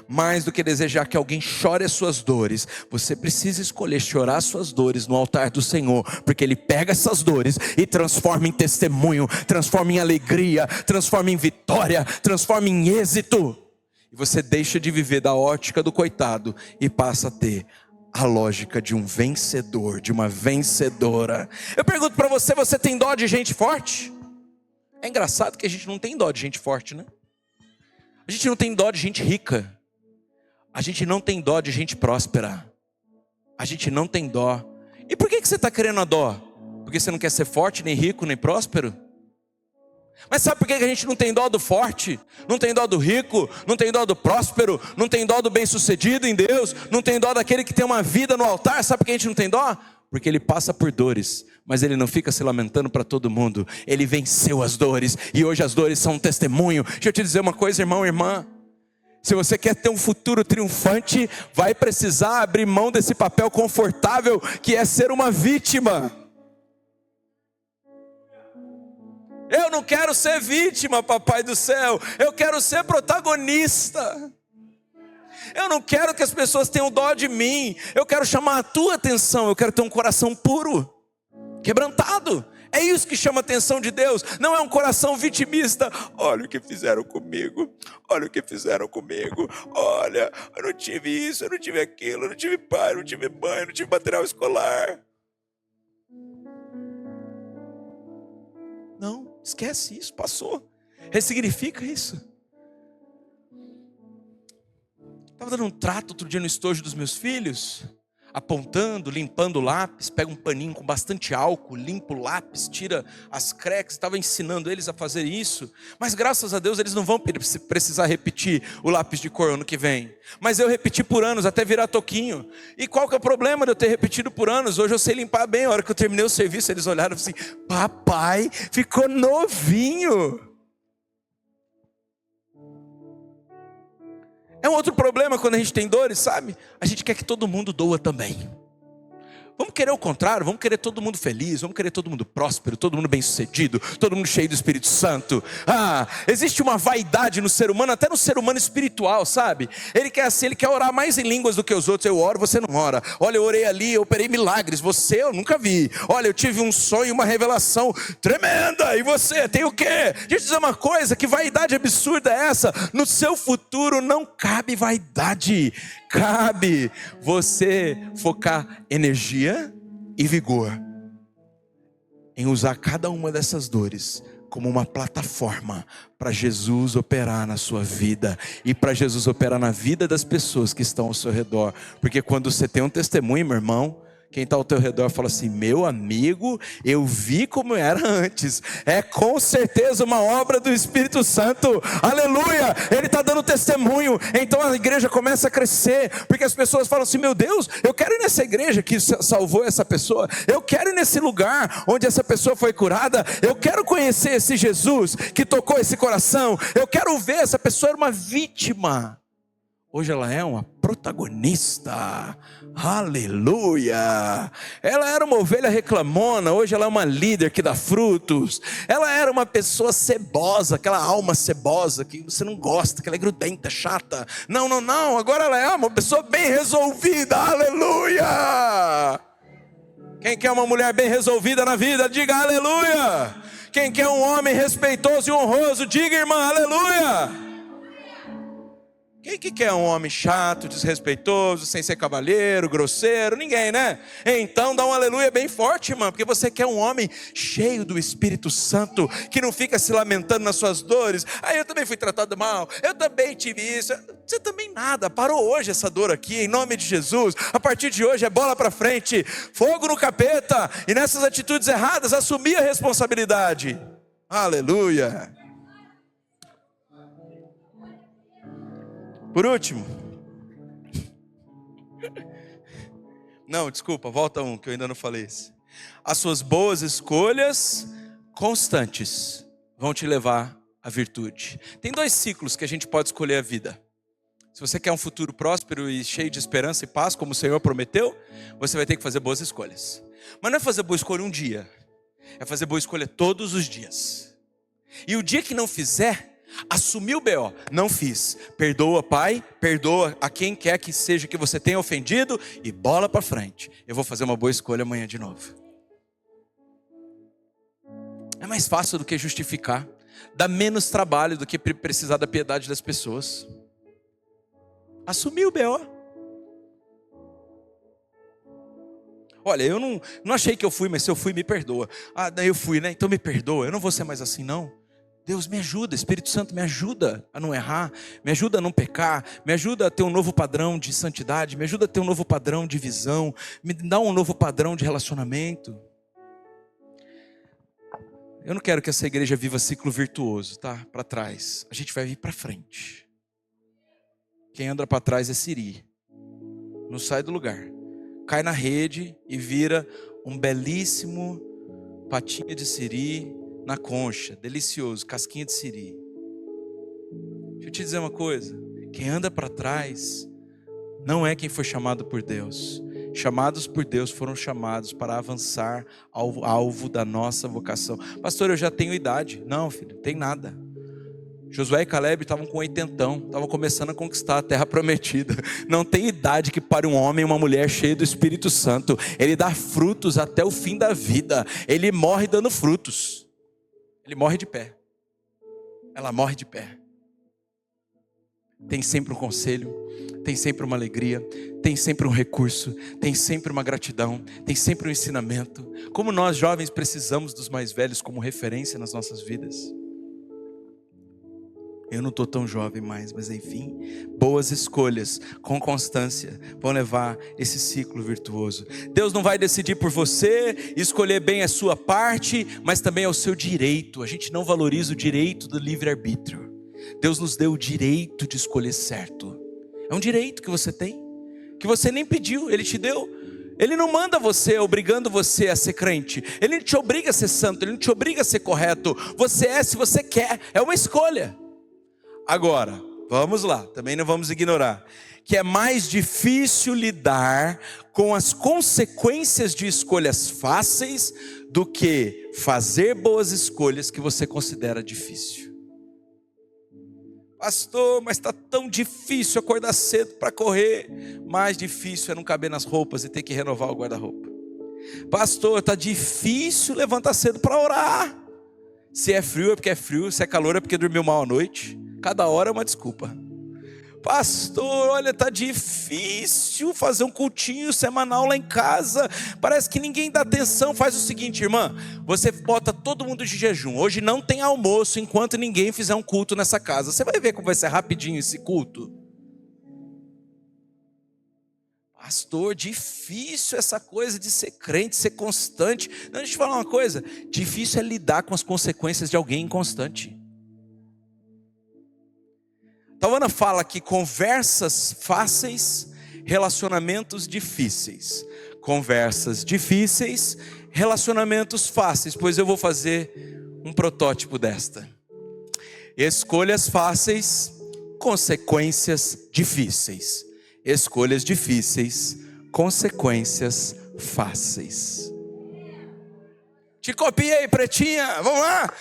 Mais do que desejar que alguém chore as suas dores, você precisa escolher chorar as suas dores no altar do Senhor, porque Ele pega essas dores e transforma em testemunho, transforma em alegria, transforma em vitória, transforma em êxito. E você deixa de viver da ótica do coitado e passa a ter a lógica de um vencedor, de uma vencedora. Eu pergunto para você, você tem dó de gente forte? É engraçado que a gente não tem dó de gente forte, né? A gente não tem dó de gente rica. A gente não tem dó de gente próspera. A gente não tem dó. E por que você está querendo a dó? Porque você não quer ser forte, nem rico, nem próspero? Mas sabe por que a gente não tem dó do forte? Não tem dó do rico? Não tem dó do próspero? Não tem dó do bem-sucedido em Deus? Não tem dó daquele que tem uma vida no altar? Sabe por que a gente não tem dó? Porque ele passa por dores, mas ele não fica se lamentando para todo mundo. Ele venceu as dores e hoje as dores são um testemunho. Deixa eu te dizer uma coisa, irmão e irmã. Se você quer ter um futuro triunfante, vai precisar abrir mão desse papel confortável que é ser uma vítima. Eu não quero ser vítima, papai do céu. Eu quero ser protagonista. Eu não quero que as pessoas tenham dó de mim. Eu quero chamar a tua atenção. Eu quero ter um coração puro, quebrantado. É isso que chama a atenção de Deus. Não é um coração vitimista. Olha o que fizeram comigo. Olha o que fizeram comigo. Olha, eu não tive isso, eu não tive aquilo. Eu não tive pai, eu não tive mãe, eu não tive material escolar. Não, esquece isso, passou. Ressignifica isso. Estava dando um trato outro dia no estojo dos meus filhos. apontando, limpando o lápis, pega um paninho com bastante álcool, limpa o lápis, tira as cracks, estava ensinando eles a fazer isso, mas graças a Deus eles não vão precisar repetir o lápis de cor ano que vem, mas eu repeti por anos até virar toquinho, e qual que é o problema de eu ter repetido por anos? Hoje eu sei limpar bem. A hora que eu terminei o serviço eles olharam assim, papai ficou novinho. É um outro problema quando a gente tem dores, sabe? A gente quer que todo mundo doa também. Vamos querer o contrário, vamos querer todo mundo feliz, vamos querer todo mundo próspero, todo mundo bem sucedido, todo mundo cheio do Espírito Santo. Existe uma vaidade no ser humano, até no ser humano espiritual, sabe? Ele quer assim, ele quer orar mais em línguas do que os outros. Eu oro, você não ora. Olha, eu orei ali, eu operei milagres, você eu nunca vi. Olha, eu tive um sonho, uma revelação tremenda, e você tem o quê? Deixa eu dizer uma coisa, que vaidade absurda é essa? No seu futuro não cabe vaidade. Cabe você focar energia e vigor em usar cada uma dessas dores como uma plataforma para Jesus operar na sua vida e para Jesus operar na vida das pessoas que estão ao seu redor. Porque quando você tem um testemunho, meu irmão, quem está ao teu redor fala assim, meu amigo, eu vi como era antes. É com certeza uma obra do Espírito Santo. Aleluia! Ele está dando testemunho. Então a igreja começa a crescer, porque as pessoas falam assim, meu Deus, eu quero ir nessa igreja que salvou essa pessoa. Eu quero ir nesse lugar onde essa pessoa foi curada. Eu quero conhecer esse Jesus que tocou esse coração. Eu quero ver, essa pessoa era uma vítima. Hoje ela é uma protagonista, aleluia. Ela era uma ovelha reclamona, hoje ela é uma líder que dá frutos. Ela era uma pessoa cebosa, aquela alma cebosa que você não gosta, que ela é grudenta, chata. Não, agora ela é uma pessoa bem resolvida, aleluia. Quem quer uma mulher bem resolvida na vida, diga aleluia. Quem quer um homem respeitoso e honroso, diga irmã, aleluia. Quem que quer um homem chato, desrespeitoso, sem ser cavalheiro, grosseiro? Ninguém, né? Então dá um aleluia bem forte, irmão, porque você quer um homem cheio do Espírito Santo, que não fica se lamentando nas suas dores. Eu também fui tratado mal, eu também tive isso. Você também nada, parou hoje essa dor aqui, em nome de Jesus. A partir de hoje é bola para frente, fogo no capeta, e nessas atitudes erradas, assumir a responsabilidade. Aleluia. Por último, não, desculpa, volta um que eu ainda não falei esse. As suas boas escolhas constantes vão te levar à virtude. Tem 2 ciclos que a gente pode escolher a vida. Se você quer um futuro próspero e cheio de esperança e paz, como o Senhor prometeu, você vai ter que fazer boas escolhas. Mas não é fazer boa escolha um dia, é fazer boa escolha todos os dias. E o dia que não fizer, assumir o BO, não fiz, perdoa pai, perdoa a quem quer que seja que você tenha ofendido e bola para frente, eu vou fazer uma boa escolha amanhã de novo. É mais fácil do que justificar, dá menos trabalho do que precisar da piedade das pessoas. Assumir o BO. Olha, eu não achei que eu fui, mas se eu fui, me perdoa. Daí eu fui, né? Então me perdoa, eu não vou ser mais assim não. Deus me ajuda, Espírito Santo me ajuda a não errar, me ajuda a não pecar, me ajuda a ter um novo padrão de santidade, me ajuda a ter um novo padrão de visão, me dá um novo padrão de relacionamento. Eu não quero que essa igreja viva ciclo virtuoso, tá? Para trás, a gente vai vir para frente. Quem anda para trás é siri, não sai do lugar, cai na rede e vira um belíssimo patinha de siri, na concha, delicioso, casquinha de siri. Deixa eu te dizer uma coisa, quem anda para trás não é quem foi chamado por Deus. Chamados por Deus foram chamados para avançar ao alvo da nossa vocação. Pastor, eu já tenho idade. Não, filho, não tem nada. Josué e Caleb estavam com 80, estavam começando a conquistar a terra prometida. Não tem idade que pare um homem e uma mulher cheio do Espírito Santo. Ele dá frutos até o fim da vida. Ele morre dando frutos. Ele morre de pé. Ela morre de pé. Tem sempre um conselho, tem sempre uma alegria, tem sempre um recurso, tem sempre uma gratidão, tem sempre um ensinamento. Como nós jovens precisamos dos mais velhos como referência nas nossas vidas. Eu não estou tão jovem mais, mas enfim, boas escolhas com constância vão levar esse ciclo virtuoso. Deus não vai decidir por você, escolher bem a sua parte, mas também é o seu direito. A gente não valoriza o direito do livre-arbítrio. Deus nos deu o direito de escolher certo. É um direito que você tem, que você nem pediu, Ele te deu. Ele não manda você, obrigando você a ser crente. Ele não te obriga a ser santo, Ele não te obriga a ser correto. Você é se você quer, é uma escolha. Agora, vamos lá, também não vamos ignorar, que é mais difícil lidar com as consequências de escolhas fáceis do que fazer boas escolhas que você considera difícil. Pastor, mas está tão difícil acordar cedo para correr. Mais difícil é não caber nas roupas e ter que renovar o guarda-roupa. Pastor, está difícil levantar cedo para orar. Se é frio é porque é frio, se é calor é porque dormiu mal à noite. Cada hora é uma desculpa. Pastor, olha, está difícil fazer um cultinho semanal lá em casa. Parece que ninguém dá atenção. Faz o seguinte, irmã, você bota todo mundo de jejum. Hoje não tem almoço enquanto ninguém fizer um culto nessa casa. Você vai ver como vai ser rapidinho esse culto. Pastor, difícil essa coisa de ser crente, ser constante. Não, deixa eu te falar uma coisa. Difícil é lidar com as consequências de alguém inconstante. Tawana fala que conversas fáceis, relacionamentos difíceis. Conversas difíceis, relacionamentos fáceis. Pois eu vou fazer um protótipo desta. Escolhas fáceis, consequências difíceis. Escolhas difíceis, consequências fáceis. Te copiei, pretinha, vamos lá.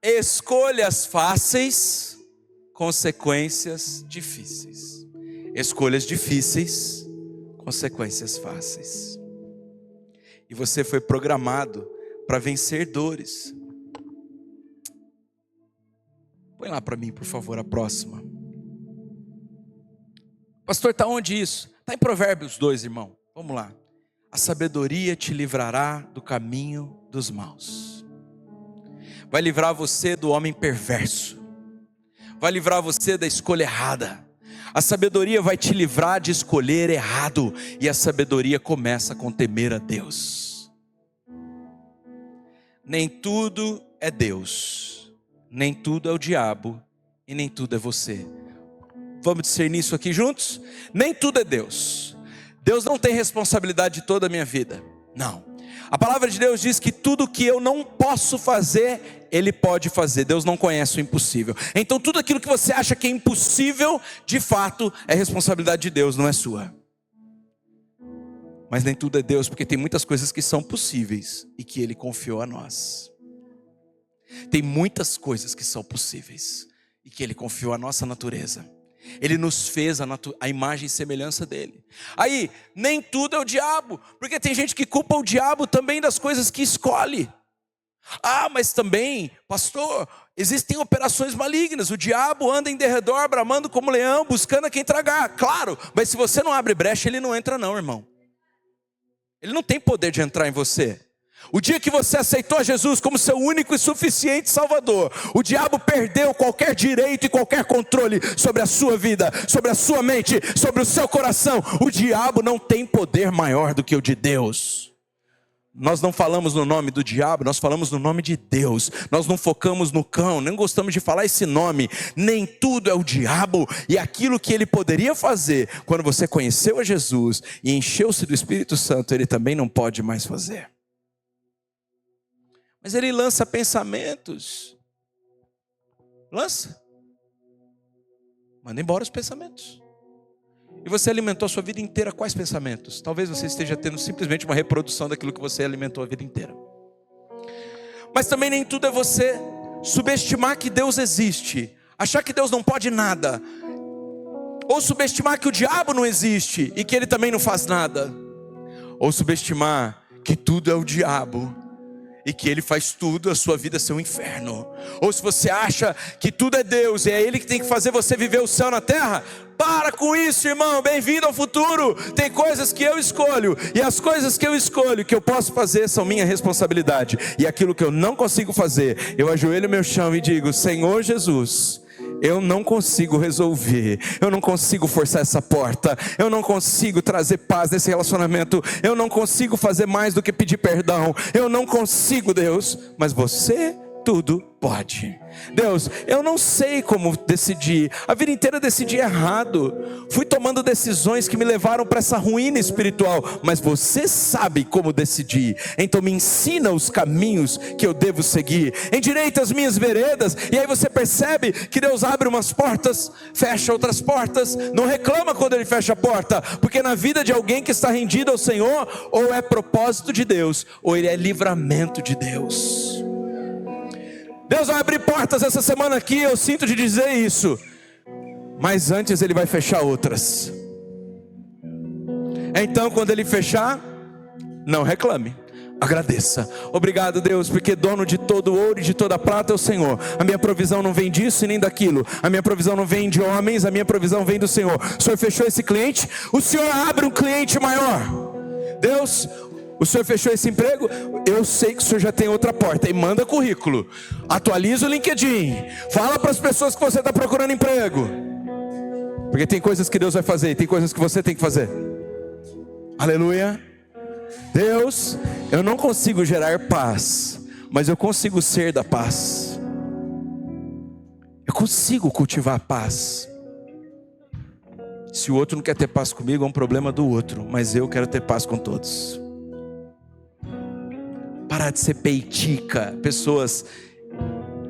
Escolhas fáceis, consequências difíceis. Escolhas difíceis, consequências fáceis. E você foi programado para vencer dores. Põe lá para mim, por favor, a próxima. Pastor, está onde isso? Está em Provérbios 2, irmão. Vamos lá. A sabedoria te livrará do caminho dos maus. Vai livrar você do homem perverso. Vai livrar você da escolha errada. A sabedoria vai te livrar de escolher errado. E a sabedoria começa com temer a Deus. Nem tudo é Deus, nem tudo é o diabo, e nem tudo é você. Vamos discernir isso aqui juntos? Nem tudo é Deus. Deus não tem responsabilidade de toda a minha vida. Não. A palavra de Deus diz que tudo que eu não posso fazer, Ele pode fazer. Deus não conhece o impossível. Então tudo aquilo que você acha que é impossível, de fato, é responsabilidade de Deus, não é sua. Mas nem tudo é Deus, porque tem muitas coisas que são possíveis e que Ele confiou a nós. Tem muitas coisas que são possíveis e que Ele confiou à nossa natureza. Ele nos fez a imagem e semelhança dele. Aí, nem tudo é o diabo, porque tem gente que culpa o diabo também das coisas que escolhe. Ah, mas também, pastor, existem operações malignas. O diabo anda em derredor, bramando como leão, buscando a quem tragar. Claro, mas se você não abre brecha, ele não entra não, irmão. Ele não tem poder de entrar em você. O dia que você aceitou Jesus como seu único e suficiente Salvador, o diabo perdeu qualquer direito e qualquer controle sobre a sua vida, sobre a sua mente, sobre o seu coração. O diabo não tem poder maior do que o de Deus. Nós não falamos no nome do diabo, nós falamos no nome de Deus. Nós não focamos no cão, nem gostamos de falar esse nome. Nem tudo é o diabo. E aquilo que ele poderia fazer quando você conheceu a Jesus e encheu-se do Espírito Santo, ele também não pode mais fazer. Mas ele lança pensamentos. Lança. Manda embora os pensamentos. E você alimentou a sua vida inteira quais pensamentos? Talvez você esteja tendo simplesmente uma reprodução daquilo que você alimentou a vida inteira. Mas também nem tudo é você subestimar que Deus existe, achar que Deus não pode nada, ou subestimar que o diabo não existe e que ele também não faz nada, ou subestimar que tudo é o diabo e que ele faz tudo a sua vida ser um inferno. Ou se você acha que tudo é Deus e é Ele que tem que fazer você viver o céu na terra, para com isso, irmão, bem-vindo ao futuro. Tem coisas que eu escolho, e as coisas que eu escolho, que eu posso fazer, são minha responsabilidade. E aquilo que eu não consigo fazer, eu ajoelho meu chão e digo: Senhor Jesus, eu não consigo resolver, eu não consigo forçar essa porta, eu não consigo trazer paz nesse relacionamento, eu não consigo fazer mais do que pedir perdão, eu não consigo, Deus, mas você tudo pode. Deus, eu não sei como decidir, a vida inteira decidi errado, fui tomando decisões que me levaram para essa ruína espiritual, mas você sabe como decidir, então me ensina os caminhos que eu devo seguir, endireita as minhas veredas. E aí você percebe que Deus abre umas portas, fecha outras portas, não reclama quando Ele fecha a porta, porque na vida de alguém que está rendido ao Senhor, ou é propósito de Deus, ou ele é livramento de Deus. Deus vai abrir portas essa semana aqui, eu sinto de dizer isso, mas antes Ele vai fechar outras. Então quando Ele fechar, não reclame, agradeça. Obrigado, Deus, porque dono de todo ouro e de toda prata é o Senhor. A minha provisão não vem disso e nem daquilo, a minha provisão não vem de homens, a minha provisão vem do Senhor. O Senhor fechou esse cliente, o Senhor abre um cliente maior. Deus, o Senhor fechou esse emprego, eu sei que o Senhor já tem outra porta. E manda currículo, atualiza o LinkedIn, fala para as pessoas que você está procurando emprego, porque tem coisas que Deus vai fazer e tem coisas que você tem que fazer. Aleluia. Deus, eu não consigo gerar paz, mas eu consigo ser da paz. Eu consigo cultivar a paz. Se o outro não quer ter paz comigo, é um problema do outro, mas eu quero ter paz com todos. Parar de ser peitica, pessoas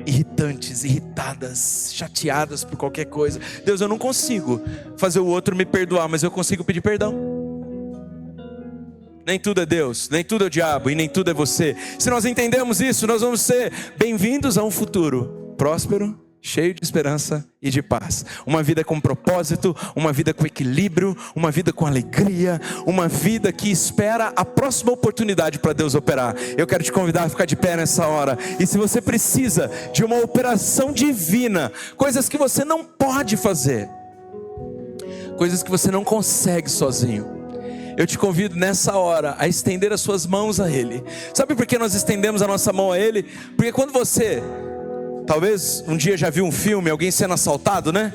irritantes, irritadas, chateadas por qualquer coisa. Deus, eu não consigo fazer o outro me perdoar, mas eu consigo pedir perdão. Nem tudo é Deus, nem tudo é o diabo e nem tudo é você. Se nós entendemos isso, nós vamos ser bem-vindos a um futuro próspero, cheio de esperança e de paz. Uma vida com propósito, uma vida com equilíbrio, uma vida com alegria, uma vida que espera a próxima oportunidade para Deus operar. Eu quero te convidar a ficar de pé nessa hora. E se você precisa de uma operação divina, coisas que você não pode fazer, coisas que você não consegue sozinho, eu te convido nessa hora a estender as suas mãos a Ele. Sabe por que nós estendemos a nossa mão a Ele? Porque quando você, talvez um dia já viu um filme, alguém sendo assaltado, né?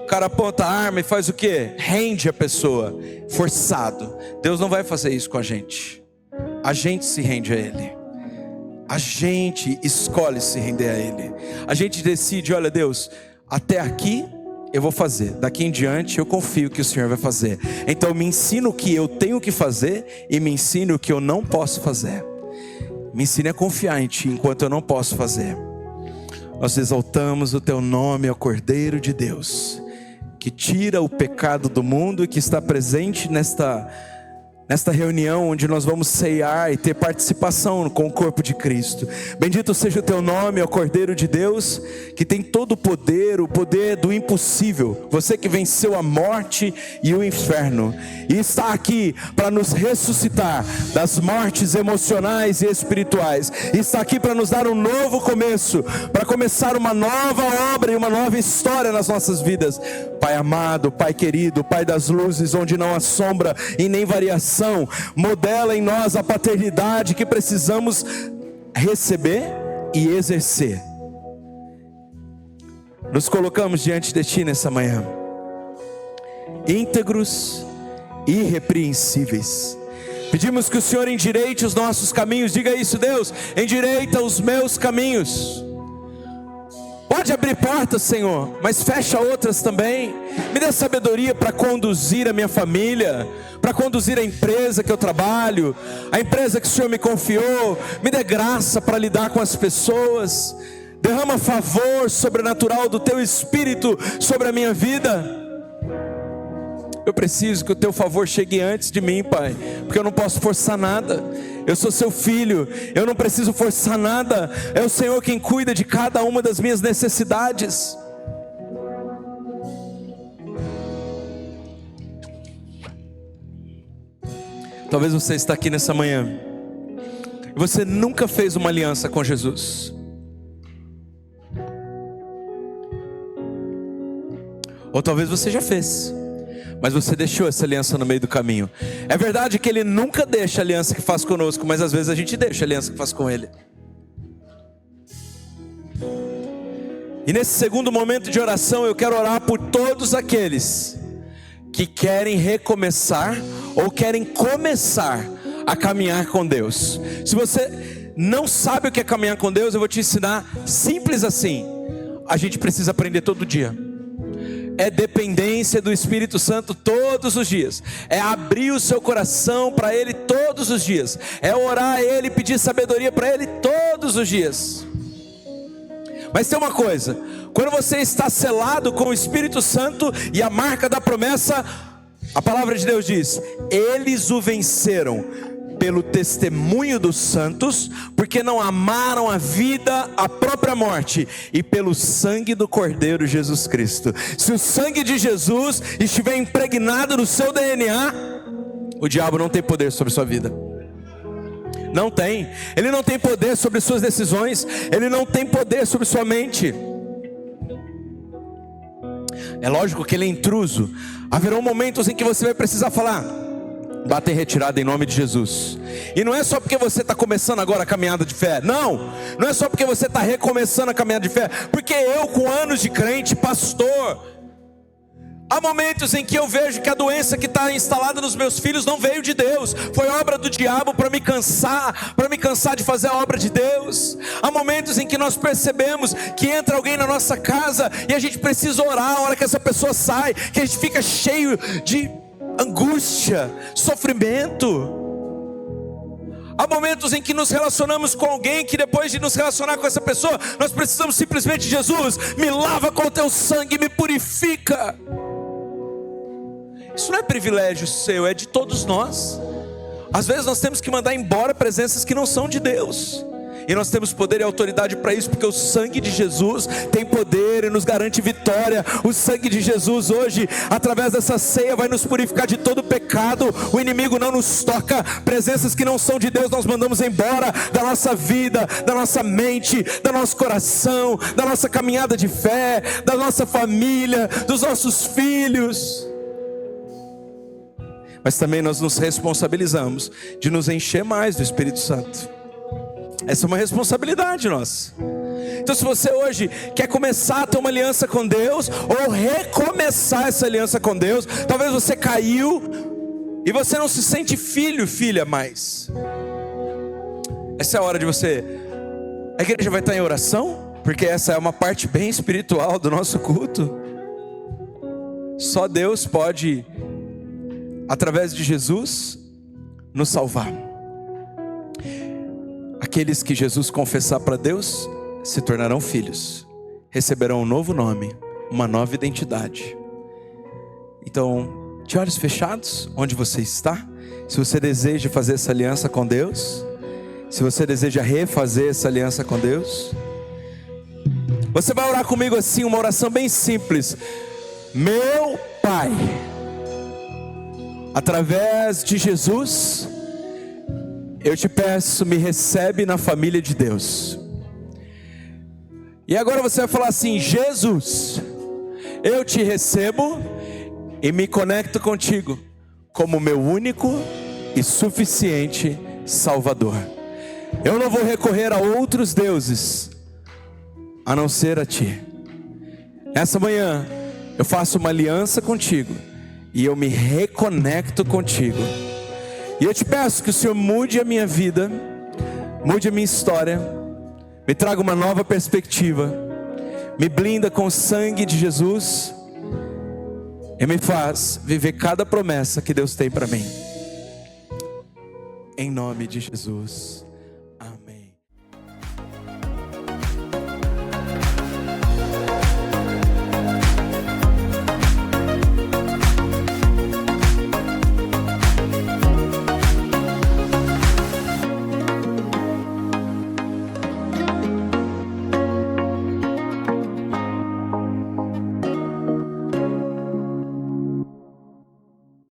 O cara aponta a arma e faz o quê? Rende a pessoa, forçado. Deus não vai fazer isso com a gente se rende a Ele. A gente escolhe se render a Ele. A gente decide, olha Deus, até aqui eu vou fazer, daqui em diante eu confio que o Senhor vai fazer. Então me ensina o que eu tenho que fazer e me ensina o que eu não posso fazer. Me ensine a confiar em Ti enquanto eu não posso fazer. Nós exaltamos o Teu nome, ó Cordeiro de Deus, que tira o pecado do mundo e que está presente nesta reunião onde nós vamos ceiar e ter participação com o corpo de Cristo. Bendito seja o Teu nome, ó Cordeiro de Deus, que tem todo o poder do impossível. Você que venceu a morte e o inferno e está aqui para nos ressuscitar das mortes emocionais e espirituais, e está aqui para nos dar um novo começo, para começar uma nova obra e uma nova história nas nossas vidas. Pai amado, Pai querido, Pai das luzes, onde não há sombra e nem variação, modela em nós a paternidade que precisamos receber e exercer. Nos colocamos diante de Ti nessa manhã, íntegros, irrepreensíveis. Pedimos que o Senhor endireite os nossos caminhos. Diga isso, Deus, endireita os meus caminhos. Pode abrir portas, Senhor, mas fecha outras também. Me dê sabedoria para conduzir a minha família, para conduzir a empresa que eu trabalho, a empresa que o Senhor me confiou. Me dê graça para lidar com as pessoas. Derrama favor sobrenatural do Teu Espírito sobre a minha vida. Eu preciso que o Teu favor chegue antes de mim, Pai, porque eu não posso forçar nada. Eu sou Seu filho, eu não preciso forçar nada. É o Senhor quem cuida de cada uma das minhas necessidades. Talvez você está aqui nessa manhã e você nunca fez uma aliança com Jesus. Ou talvez você já fez, mas você deixou essa aliança no meio do caminho. É verdade que Ele nunca deixa a aliança que faz conosco, mas às vezes a gente deixa a aliança que faz com Ele. E nesse segundo momento de oração eu quero orar por todos aqueles que querem recomeçar ou querem começar a caminhar com Deus. Se você não sabe o que é caminhar com Deus, eu vou te ensinar simples assim. A gente precisa aprender todo dia. É dependência do Espírito Santo todos os dias. É abrir o seu coração para Ele todos os dias. É orar a Ele, pedir sabedoria para Ele todos os dias. Mas tem uma coisa: quando você está selado com o Espírito Santo e a marca da promessa, a palavra de Deus diz: eles o venceram pelo testemunho dos santos, porque não amaram a vida, a própria morte, e pelo sangue do Cordeiro Jesus Cristo. Se o sangue de Jesus estiver impregnado no seu DNA, o diabo não tem poder sobre sua vida. Não tem. Ele não tem poder sobre suas decisões. Ele não tem poder sobre sua mente. É lógico que ele é intruso. Haverão momentos em que você vai precisar falar: bata em retirada em nome de Jesus. E não é só porque você está começando agora a caminhada de fé. Não é só porque você está recomeçando a caminhada de fé. Porque eu, com anos de crente, pastor, há momentos em que eu vejo que a doença que está instalada nos meus filhos não veio de Deus. Foi obra do diabo para me cansar de fazer a obra de Deus. Há momentos em que nós percebemos que entra alguém na nossa casa e a gente precisa orar a hora que essa pessoa sai, que a gente fica cheio de angústia, sofrimento. Há momentos em que nos relacionamos com alguém que depois de nos relacionar com essa pessoa, nós precisamos simplesmente: Jesus, me lava com o teu sangue, me purifica. Isso não é privilégio seu, é de todos nós. Às vezes nós temos que mandar embora presenças que não são de Deus. E nós temos poder e autoridade para isso, porque o sangue de Jesus tem poder e nos garante vitória. O sangue de Jesus hoje, através dessa ceia, vai nos purificar de todo pecado. O inimigo não nos toca. Presenças que não são de Deus nós mandamos embora da nossa vida, da nossa mente, do nosso coração, da nossa caminhada de fé, da nossa família, dos nossos filhos. Mas também nós nos responsabilizamos de nos encher mais do Espírito Santo. Essa é uma responsabilidade nossa. Então, se você hoje quer começar a ter uma aliança com Deus, ou recomeçar essa aliança com Deus, talvez você caiu e você não se sente filho, filha mais. Essa é a hora de você... A igreja vai estar em oração, porque essa é uma parte bem espiritual do nosso culto. Só Deus pode, através de Jesus, nos salvar. Aqueles que Jesus confessar para Deus se tornarão filhos, receberão um novo nome, uma nova identidade. Então, de olhos fechados, onde você está, se você deseja fazer essa aliança com Deus, se você deseja refazer essa aliança com Deus, você vai orar comigo assim, uma oração bem simples: meu Pai, através de Jesus, eu te peço, me recebe na família de Deus. E agora você vai falar assim: Jesus, eu te recebo e me conecto contigo como meu único e suficiente Salvador. Eu não vou recorrer a outros deuses a não ser a ti. Essa manhã eu faço uma aliança contigo e eu me reconecto contigo. E eu te peço que o Senhor mude a minha vida, mude a minha história, me traga uma nova perspectiva, me blinda com o sangue de Jesus e me faz viver cada promessa que Deus tem para mim. Em nome de Jesus.